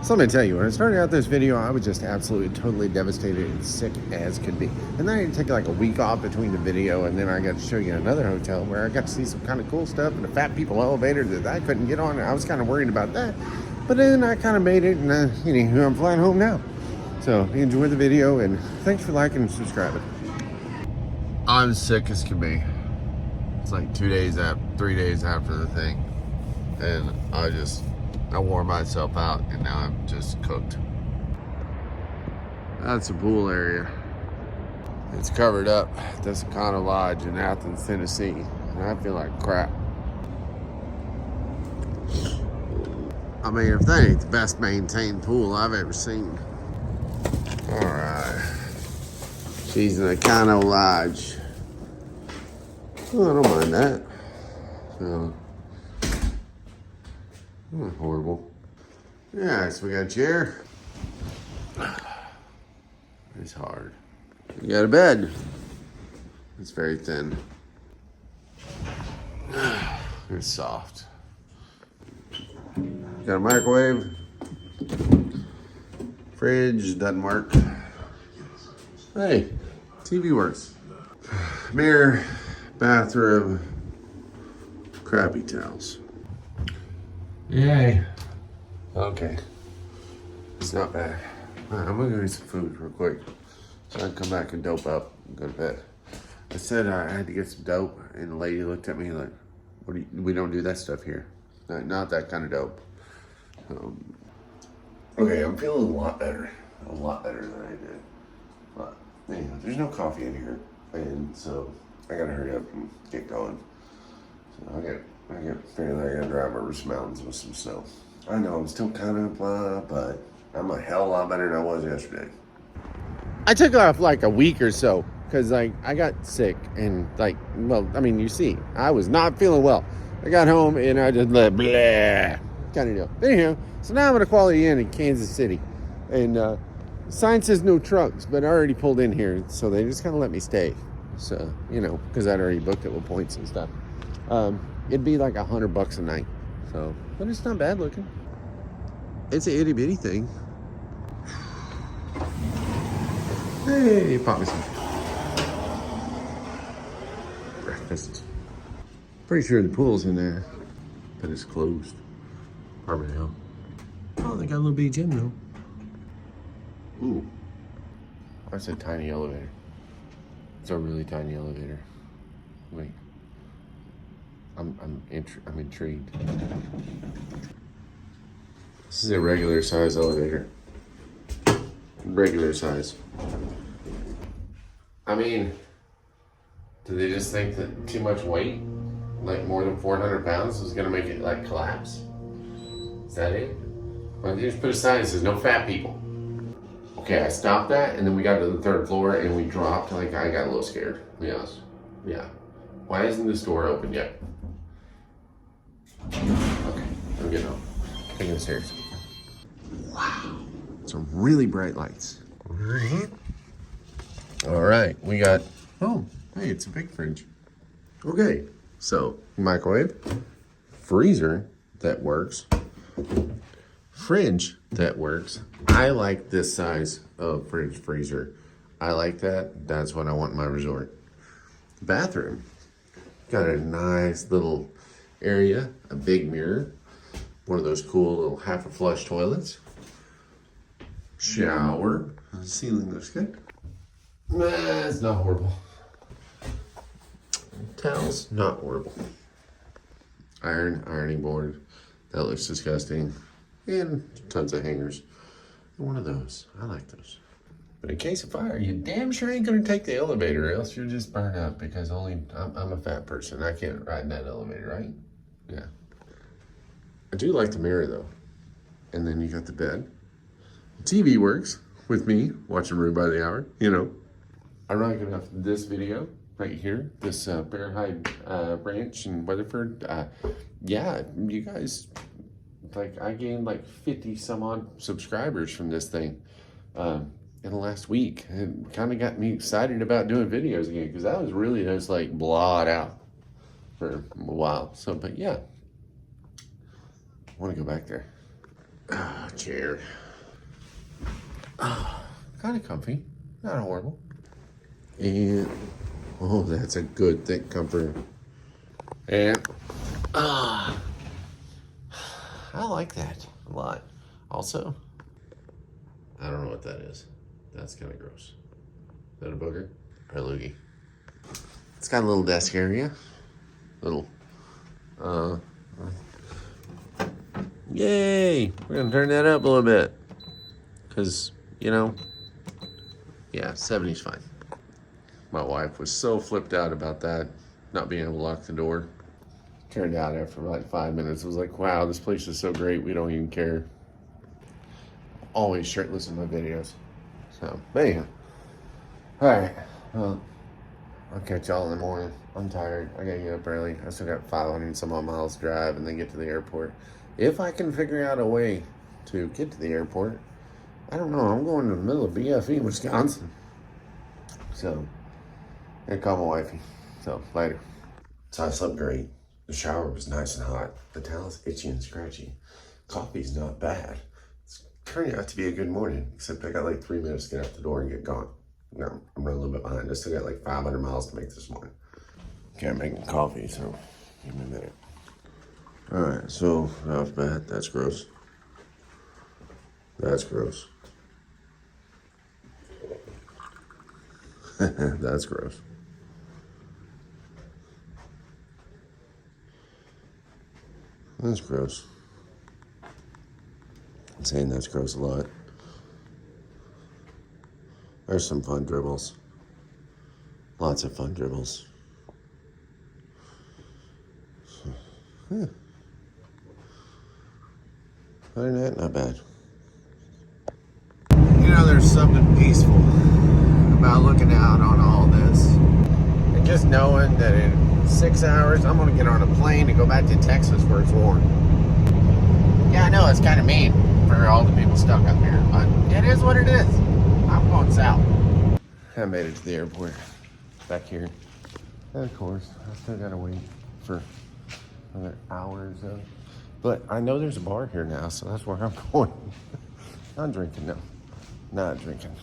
So let me tell you, when I started out this video, I was just absolutely, totally devastated and sick as could be. And then I had to take like a week off between the video, and then I got to show you another hotel where I got to see some kind of cool stuff and a fat people elevator that I couldn't get on. I was kind of worried about that. But then I kind of made it, and I'm flying home now. So enjoy the video, and thanks for liking and subscribing. I'm sick as can be. It's like 3 days after the thing. And I wore myself out, and now I'm just cooked. That's a pool area. It's covered up at this Econo Lodge in Athens, Tennessee, and I feel like crap. I mean, if that ain't the best maintained pool I've ever seen. All right. She's in Econo Lodge. Oh, I don't mind that. So, not horrible. Yeah, so we got a chair. It's hard. We got a bed. It's very thin. It's soft. Got a microwave. Fridge doesn't work. Hey, TV works. Mirror, bathroom, crappy towels. Yay. Okay. It's not bad. All right, I'm gonna go eat some food real quick so I can come back and dope up and go to bed. I said I had to get some dope, and the lady looked at me like, we don't do that stuff here. Not that kind of dope. Okay, I'm feeling a lot better than I did. But anyway, there's no coffee in here, and so I gotta hurry up and get going. So I gotta drive over some mountains with some snow. I know I'm still kind of blah, but I'm a hell of a lot better than I was yesterday. I took off like a week or so because like I got sick and like, well, I mean, you see, I was not feeling well. I got home and I just blah kind of deal. But anyhow, so now I'm at a Quality Inn in Kansas City, and sign says no trucks, but I already pulled in here, so they just kind of let me stay. So because I'd already booked it with points and stuff. It'd be like $100 a night. So, but it's not bad looking. It's a itty bitty thing. Hey, pop me some breakfast. Pretty sure the pool's in there, but it's closed. Apartment Hill. Oh, they got a little bitty gym though. Ooh, that's a tiny elevator. It's a really tiny elevator. Wait. I'm intrigued. This is a regular size elevator. Regular size. I mean, do they just think that too much weight, like more than 400 pounds, is gonna make it like collapse? Is that it? Why don't you just put a sign that says no fat people? Okay, I stopped that, and then we got to the 3rd floor, and we dropped. Like, I got a little scared. Yes. Yeah. Why isn't this door open yet? Okay, I'm getting home. Taking the stairs. Wow. Some really bright lights. All right, we got, oh, hey, it's a big fridge. Okay, so microwave, freezer that works, fridge that works. I like this size of freezer. I like that. That's what I want in my resort. Bathroom. Got a nice little area, a big mirror, one of those cool little half a flush toilets. Shower. The ceiling looks good. Nah, it's not horrible. Towels, not horrible. Ironing board. That looks disgusting. And tons of hangers. One of those. I like those. But in case of fire, you damn sure ain't gonna take the elevator, or else you'll just burn up, because I'm a fat person. I can't ride in that elevator, right? Yeah. I do like the mirror though. And then you got the bed. TV works with me watching Room by the Hour, Ironic enough, this video right here, this Bear Hide Ranch in Weatherford, yeah, you guys, like, I gained like 50 some odd subscribers from this thing in the last week. It kind of got me excited about doing videos again, because I was really just like blawed out for a while. So, but yeah, I want to go back there. Chair. Kind of comfy. Not horrible. And, oh, that's a good thick comforter. And, I like that a lot. Also, I don't know what that is. That's kind of gross. Is that a booger or a loogie? It's got a little desk area. Little, yay! We're gonna turn that up a little bit. Cause, you know, yeah, 70's fine. My wife was so flipped out about that, not being able to lock the door. Turned out after like 5 minutes, it was like, wow, this place is so great, we don't even care. Always shirtless in my videos. So, but anyhow. Alright, well, I'll catch y'all in the morning. I'm tired, I gotta get up early. I still got 500 some odd miles to drive and then get to the airport. If I can figure out a way to get to the airport, I don't know, I'm going to the middle of BFE, Wisconsin. So, I call my wifey. So, later. So I slept great. The shower was nice and hot. The towel's itchy and scratchy. Coffee's not bad. It's turning out to be a good morning, except I got like 3 minutes to get out the door and get going. No, I'm running a little bit behind. I still got like 500 miles to make this morning. Okay, I'm making coffee, so give me a minute. All right, so off bat, that's gross. That's gross. That's gross. That's gross. I'm saying that's gross a lot. There's some fun dribbles. Lots of fun dribbles. Other than that, not bad. You know, there's something peaceful about looking out on all this. And just knowing that in 6 hours, I'm gonna get on a plane and go back to Texas where it's warm. Yeah, I know, it's kind of mean for all the people stuck up here, but it is what it is. I'm going south. I made it to the airport, back here. And of course, I still gotta wait for another hour or so. But I know there's a bar here now, so that's where I'm going. Not drinking, no. Not drinking.